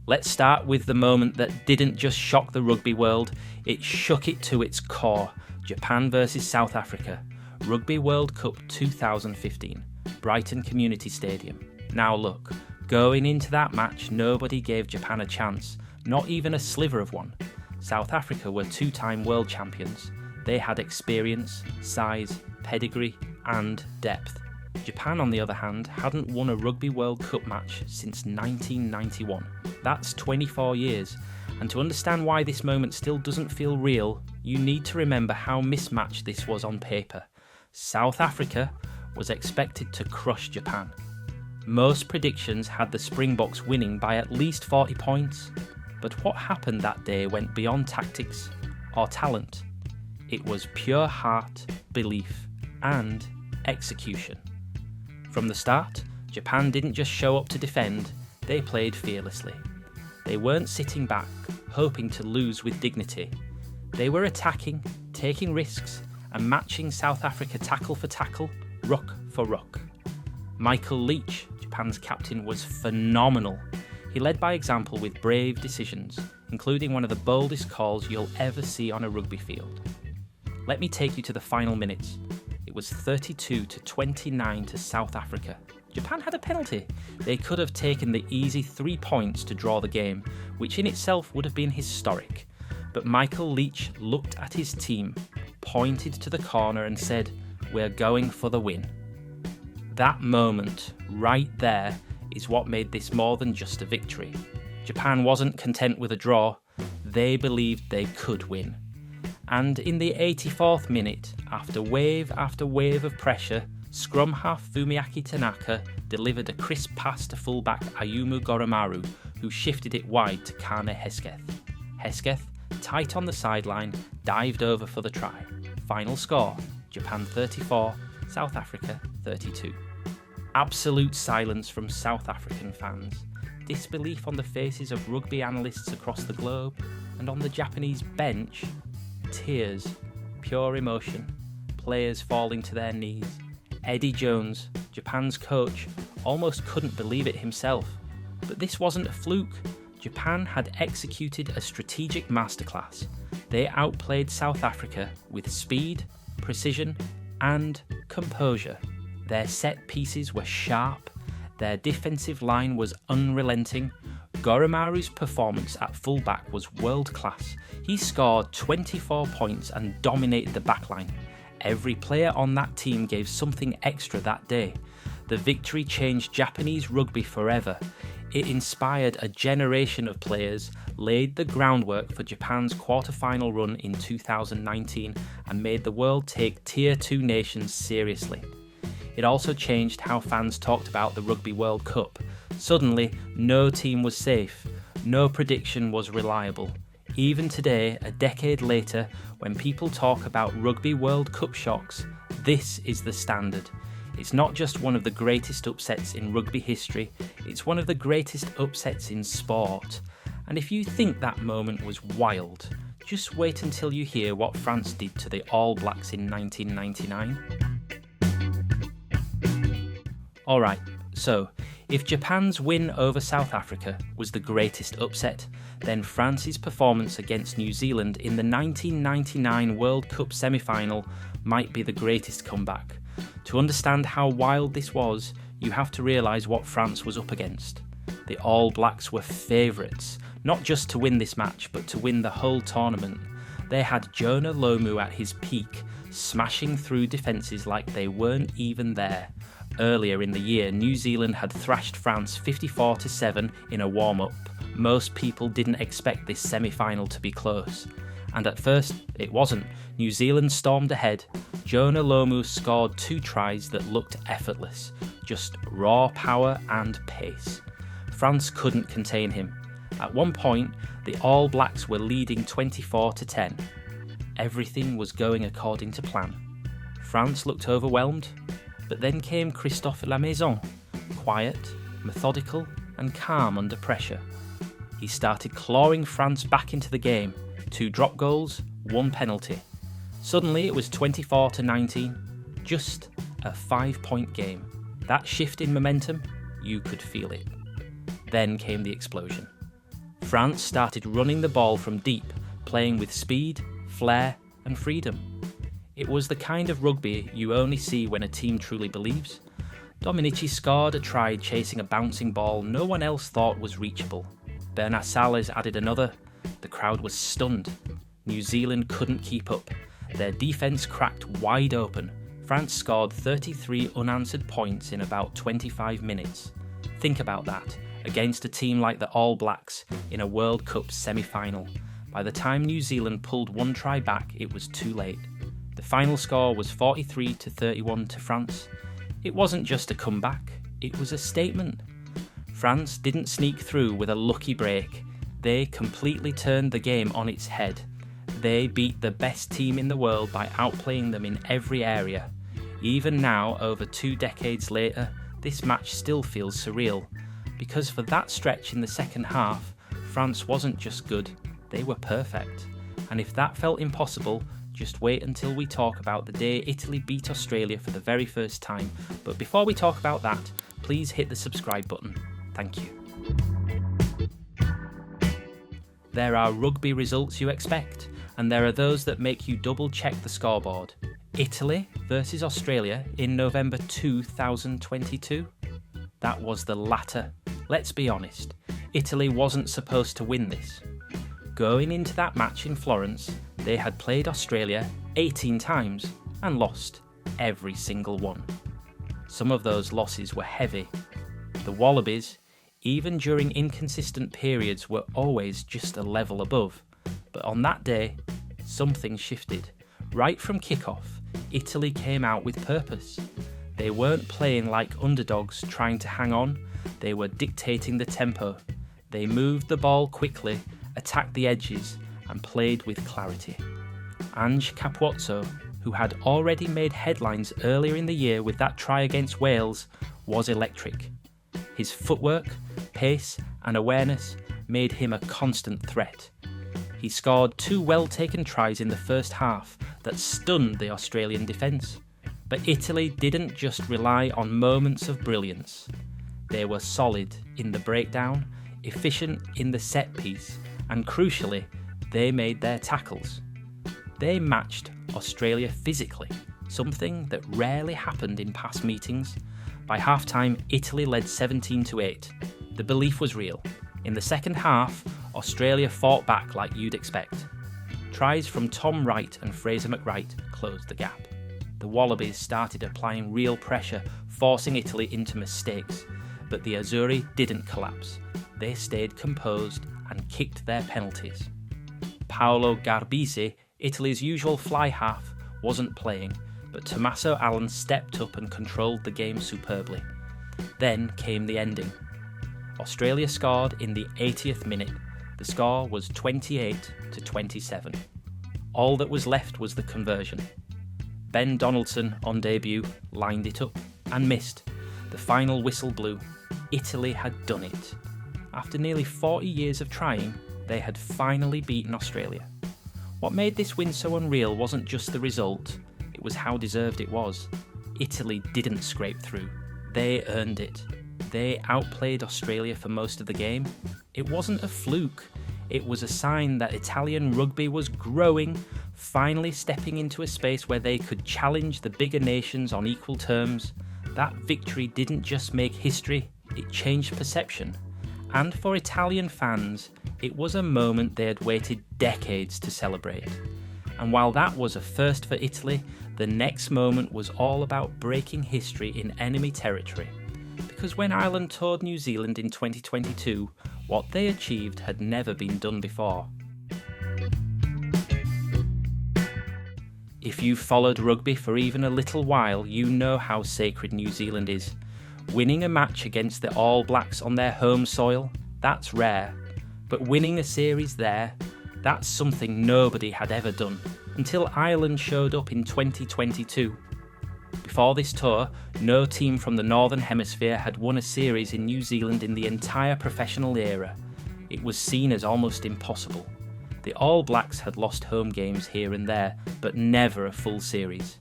Let's start with the moment that didn't just shock the rugby world, it shook it to its core. Japan versus South Africa, Rugby World Cup 2015, Brighton Community Stadium. Now look, going into that match, nobody gave Japan a chance, not even a sliver of one. South Africa were two-time world champions. They had experience, size, pedigree, and depth. Japan, on the other hand, hadn't won a Rugby World Cup match since 1991. That's 24 years, and to understand why this moment still doesn't feel real, you need to remember how mismatched this was on paper. South Africa was expected to crush Japan. Most predictions had the Springboks winning by at least 40 points, but what happened that day went beyond tactics or talent. It was pure heart, belief, and execution. From the start, Japan didn't just show up to defend, they played fearlessly. They weren't sitting back, hoping to lose with dignity. They were attacking, taking risks, and matching South Africa tackle for tackle, ruck for ruck. Michael Leitch, Japan's captain, was phenomenal. He led by example with brave decisions, including one of the boldest calls you'll ever see on a rugby field. Let me take you to the final minutes. It was 32-29 to South Africa. Japan had a penalty. They could have taken the easy 3 points to draw the game, which in itself would have been historic. But Michael Leitch looked at his team, pointed to the corner and said, "We're going for the win." That moment, right there, is what made this more than just a victory. Japan wasn't content with a draw. They believed they could win. And in the 84th minute, after wave of pressure, scrum half Fumiaki Tanaka delivered a crisp pass to fullback Ayumu Goromaru, who shifted it wide to Kane Hesketh. Hesketh, tight on the sideline, dived over for the try. Final score, Japan 34, South Africa 32. Absolute silence from South African fans, disbelief on the faces of rugby analysts across the globe, and on the Japanese bench, tears, pure emotion, players falling to their knees. Eddie Jones, Japan's coach, almost couldn't believe it himself. But this wasn't a fluke. Japan had executed a strategic masterclass. They outplayed South Africa with speed, precision, and composure. Their set pieces were sharp, their defensive line was unrelenting. Goromaru's performance at fullback was world class. He scored 24 points and dominated the backline. Every player on that team gave something extra that day. The victory changed Japanese rugby forever. It inspired a generation of players, laid the groundwork for Japan's quarter-final run in 2019, and made the world take Tier 2 nations seriously. It also changed how fans talked about the Rugby World Cup. Suddenly, no team was safe, no prediction was reliable. Even today, a decade later, when people talk about Rugby World Cup shocks, this is the standard. It's not just one of the greatest upsets in rugby history, it's one of the greatest upsets in sport. And if you think that moment was wild, just wait until you hear what France did to the All Blacks in 1999. Alright, so if Japan's win over South Africa was the greatest upset, then France's performance against New Zealand in the 1999 World Cup semi-final might be the greatest comeback. To understand how wild this was, you have to realise what France was up against. The All Blacks were favourites, not just to win this match, but to win the whole tournament. They had Jonah Lomu at his peak, smashing through defences like they weren't even there. Earlier in the year, New Zealand had thrashed France 54-7 in a warm-up. Most people didn't expect this semi-final to be close. And at first, it wasn't. New Zealand stormed ahead. Jonah Lomu scored 2 tries that looked effortless. Just raw power and pace. France couldn't contain him. At one point, the All Blacks were leading 24-10. Everything was going according to plan. France looked overwhelmed. But then came Christophe Lamaison, quiet, methodical and calm under pressure. He started clawing France back into the game, 2 drop goals, 1 penalty. Suddenly it was 24-19, just a 5-point game. That shift in momentum, you could feel it. Then came the explosion. France started running the ball from deep, playing with speed, flair and freedom. It was the kind of rugby you only see when a team truly believes. Dominici scored a try chasing a bouncing ball no one else thought was reachable. Bernard Sales added another. The crowd was stunned. New Zealand couldn't keep up. Their defence cracked wide open. France scored 33 unanswered points in about 25 minutes. Think about that, against a team like the All Blacks in a World Cup semi-final. By the time New Zealand pulled one try back, it was too late. The final score was 43-31 to France. It wasn't just a comeback, it was a statement. France didn't sneak through with a lucky break. They completely turned the game on its head. They beat the best team in the world by outplaying them in every area. Even now, over 2 decades later, this match still feels surreal, because for that stretch in the second half, France wasn't just good, they were perfect. And if that felt impossible, just wait until we talk about the day Italy beat Australia for the very first time. But before we talk about that, please hit the subscribe button. Thank you. There are rugby results you expect, and there are those that make you double check the scoreboard. Italy versus Australia in November 2022? That was the latter. Let's be honest, Italy wasn't supposed to win this. Going into that match in Florence, they had played Australia 18 times and lost every single one. Some of those losses were heavy. The Wallabies, even during inconsistent periods, were always just a level above. But on that day, something shifted. Right from kickoff, Italy came out with purpose. They weren't playing like underdogs trying to hang on, they were dictating the tempo. They moved the ball quickly, attacked the edges, and played with clarity. Ange Capuozzo, who had already made headlines earlier in the year with that try against Wales, was electric. His footwork, pace, and awareness made him a constant threat. He scored 2 well-taken tries in the first half that stunned the Australian defence. But Italy didn't just rely on moments of brilliance. They were solid in the breakdown, efficient in the set piece, and crucially, they made their tackles. They matched Australia physically, something that rarely happened in past meetings. By half-time, Italy led 17-8. The belief was real. In the second half, Australia fought back like you'd expect. Tries from Tom Wright and Fraser McWright closed the gap. The Wallabies started applying real pressure, forcing Italy into mistakes. But the Azzurri didn't collapse. They stayed composed and kicked their penalties. Paolo Garbisi, Italy's usual fly half, wasn't playing, but Tommaso Allan stepped up and controlled the game superbly. Then came the ending. Australia scored in the 80th minute. The score was 28-27. All that was left was the conversion. Ben Donaldson, on debut, lined it up and missed. The final whistle blew. Italy had done it. After nearly 40 years of trying, they had finally beaten Australia. What made this win so unreal wasn't just the result, it was how deserved it was. Italy didn't scrape through. They earned it. They outplayed Australia for most of the game. It wasn't a fluke. It was a sign that Italian rugby was growing, finally stepping into a space where they could challenge the bigger nations on equal terms. That victory didn't just make history, it changed perception. And for Italian fans, it was a moment they had waited decades to celebrate. And while that was a first for Italy, the next moment was all about breaking history in enemy territory. Because when Ireland toured New Zealand in 2022, what they achieved had never been done before. If you've followed rugby for even a little while, you know how sacred New Zealand is. Winning a match against the All Blacks on their home soil, that's rare. But winning a series there, that's something nobody had ever done, until Ireland showed up in 2022. Before this tour, no team from the Northern Hemisphere had won a series in New Zealand in the entire professional era. It was seen as almost impossible. The All Blacks had lost home games here and there, but never a full series.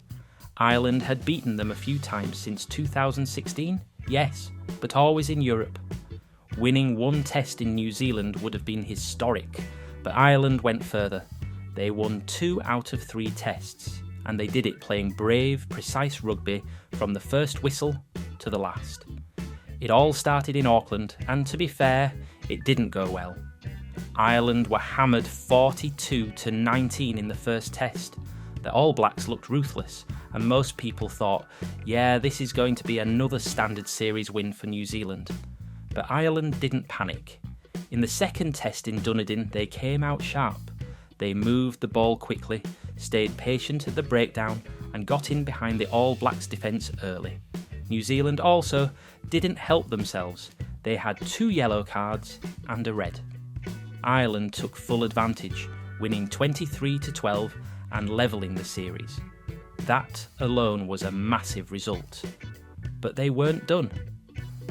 Ireland had beaten them a few times since 2016, yes, but always in Europe. Winning one test in New Zealand would have been historic, but Ireland went further. They won 2 out of 3 tests, and they did it playing brave, precise rugby from the first whistle to the last. It all started in Auckland, and to be fair, it didn't go well. Ireland were hammered 42-19 in the first test. The All Blacks looked ruthless, and most people thought, yeah, this is going to be another standard series win for New Zealand. But Ireland didn't panic. In the second test in Dunedin, they came out sharp. They moved the ball quickly, stayed patient at the breakdown, and got in behind the All Blacks defence early. New Zealand also didn't help themselves. They had 2 yellow cards and a red. Ireland took full advantage, winning 23-12 and levelling the series. That alone was a massive result. But they weren't done.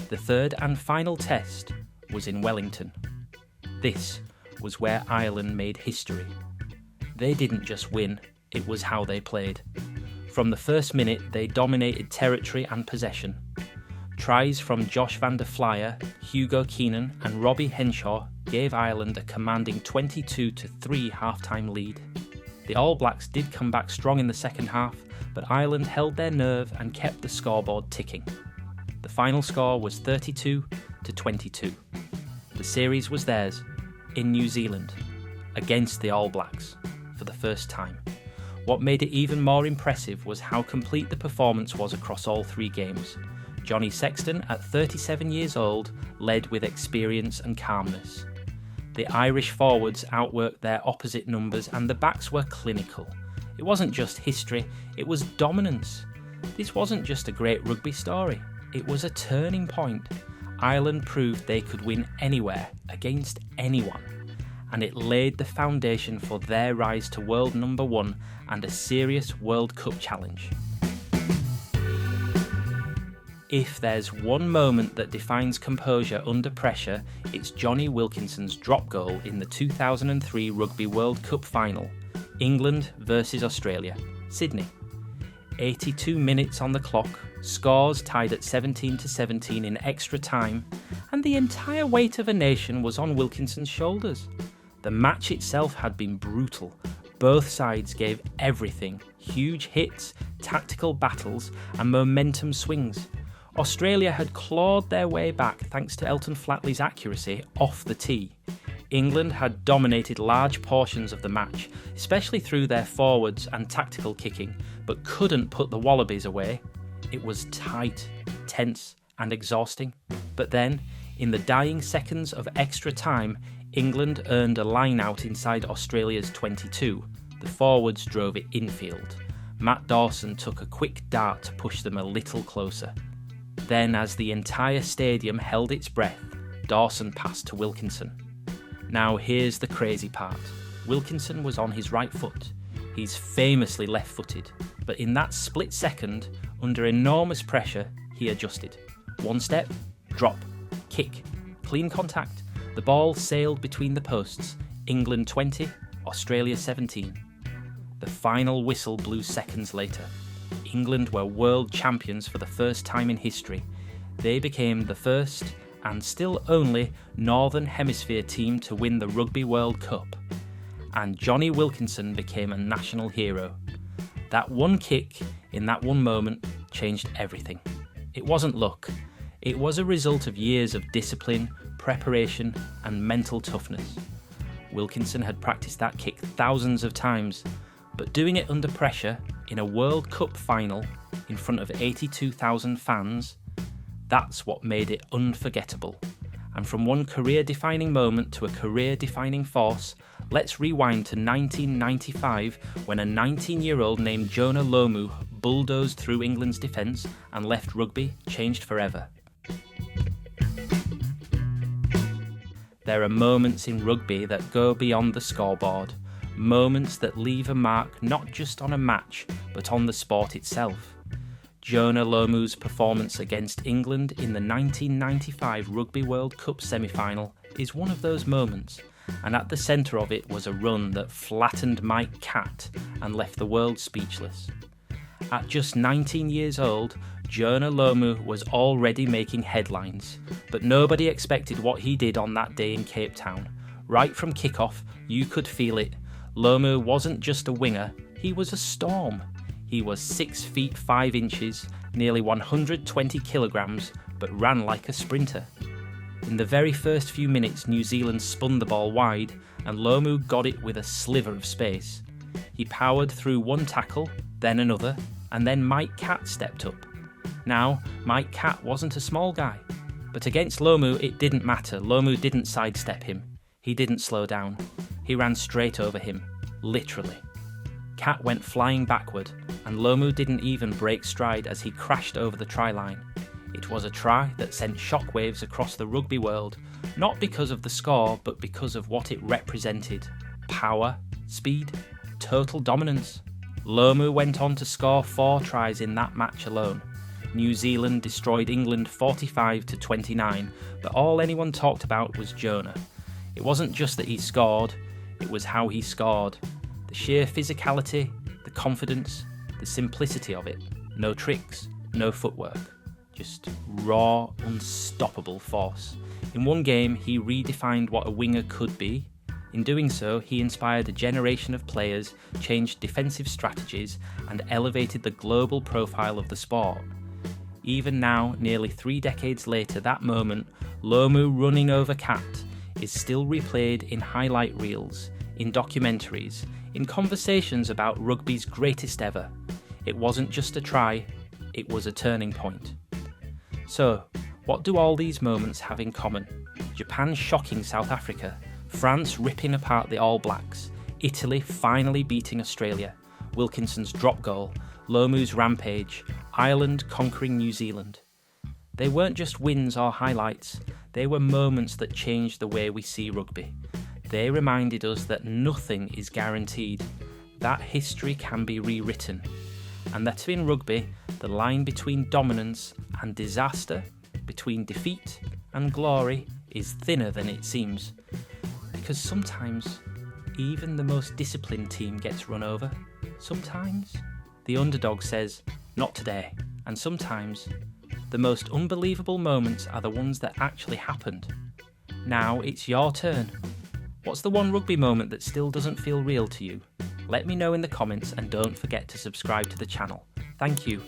The third and final test was in Wellington. This was where Ireland made history. They didn't just win, it was how they played. From the first minute, they dominated territory and possession. Tries from Josh van der Flier, Hugo Keenan and Robbie Henshaw gave Ireland a commanding 22-3 half-time lead. The All Blacks did come back strong in the second half, but Ireland held their nerve and kept the scoreboard ticking. The final score was 32-22. The series was theirs, in New Zealand, against the All Blacks, for the first time. What made it even more impressive was how complete the performance was across all 3 games. Johnny Sexton, at 37 years old, led with experience and calmness. The Irish forwards outworked their opposite numbers and the backs were clinical. It wasn't just history, it was dominance. This wasn't just a great rugby story, it was a turning point. Ireland proved they could win anywhere, against anyone. And it laid the foundation for their rise to world number 1 and a serious World Cup challenge. If there's one moment that defines composure under pressure, it's Jonny Wilkinson's drop goal in the 2003 Rugby World Cup final, England versus Australia, Sydney. 82 minutes on the clock, scores tied at 17-17 in extra time, and the entire weight of a nation was on Wilkinson's shoulders. The match itself had been brutal. Both sides gave everything, huge hits, tactical battles and momentum swings. Australia had clawed their way back thanks to Elton Flatley's accuracy off the tee. England had dominated large portions of the match, especially through their forwards and tactical kicking, but couldn't put the Wallabies away. It was tight, tense and exhausting. But then, in the dying seconds of extra time, England earned a line-out inside Australia's 22. The forwards drove it infield. Matt Dawson took a quick dart to push them a little closer. Then, as the entire stadium held its breath, Dawson passed to Wilkinson. Now here's the crazy part. Wilkinson was on his right foot. He's famously left-footed, but in that split second, under enormous pressure, he adjusted. One step, drop, kick, clean contact. The ball sailed between the posts. England 20, Australia 17. The final whistle blew seconds later. England were world champions for the first time in history. They became the first and still only Northern Hemisphere team to win the Rugby World Cup. And Jonny Wilkinson became a national hero. That one kick in that one moment changed everything. It wasn't luck. It was a result of years of discipline, preparation and mental toughness. Wilkinson had practiced that kick thousands of times, but doing it under pressure in a World Cup final in front of 82,000 fans, that's what made it unforgettable. And from one career-defining moment to a career-defining force, let's rewind to 1995 when a 19-year-old named Jonah Lomu bulldozed through England's defence and left rugby changed forever. There are moments in rugby that go beyond the scoreboard, moments that leave a mark not just on a match, but on the sport itself. Jonah Lomu's performance against England in the 1995 Rugby World Cup semi-final is one of those moments, and at the centre of it was a run that flattened Mike Catt and left the world speechless. At just 19 years old, Jonah Lomu was already making headlines, but nobody expected what he did on that day in Cape Town. Right from kickoff, you could feel it. Lomu wasn't just a winger, he was a storm. He was 6 feet 5 inches, nearly 120 kilograms, but ran like a sprinter. In the very first few minutes, New Zealand spun the ball wide, and Lomu got it with a sliver of space. He powered through one tackle, then another, and then Mike Catt stepped up. Now, Mike Catt wasn't a small guy, but against Lomu it didn't matter. Lomu didn't sidestep him. He didn't slow down. He ran straight over him, literally. Catt went flying backward, and Lomu didn't even break stride as he crashed over the try line. It was a try that sent shockwaves across the rugby world, not because of the score, but because of what it represented. Power, speed, total dominance. Lomu went on to score 4 tries in that match alone. New Zealand destroyed England 45-29, but all anyone talked about was Jonah. It wasn't just that he scored, it was how he scored. The sheer physicality, the confidence, the simplicity of it. No tricks, no footwork. Just raw, unstoppable force. In one game, he redefined what a winger could be. In doing so, he inspired a generation of players, changed defensive strategies, and elevated the global profile of the sport. Even now, nearly 3 decades later, that moment, Lomu running over Catt, is still replayed in highlight reels, in documentaries, in conversations about rugby's greatest ever. It wasn't just a try, it was a turning point. So, what do all these moments have in common? Japan shocking South Africa, France ripping apart the All Blacks, Italy finally beating Australia, Wilkinson's drop goal, Lomu's rampage, Ireland conquering New Zealand. They weren't just wins or highlights, they were moments that changed the way we see rugby. They reminded us that nothing is guaranteed, that history can be rewritten, and that in rugby, the line between dominance and disaster, between defeat and glory, is thinner than it seems. Because sometimes, even the most disciplined team gets run over. Sometimes, the underdog says, "Not today." And sometimes, the most unbelievable moments are the ones that actually happened. Now it's your turn. What's the one rugby moment that still doesn't feel real to you? Let me know in the comments, and don't forget to subscribe to the channel. Thank you.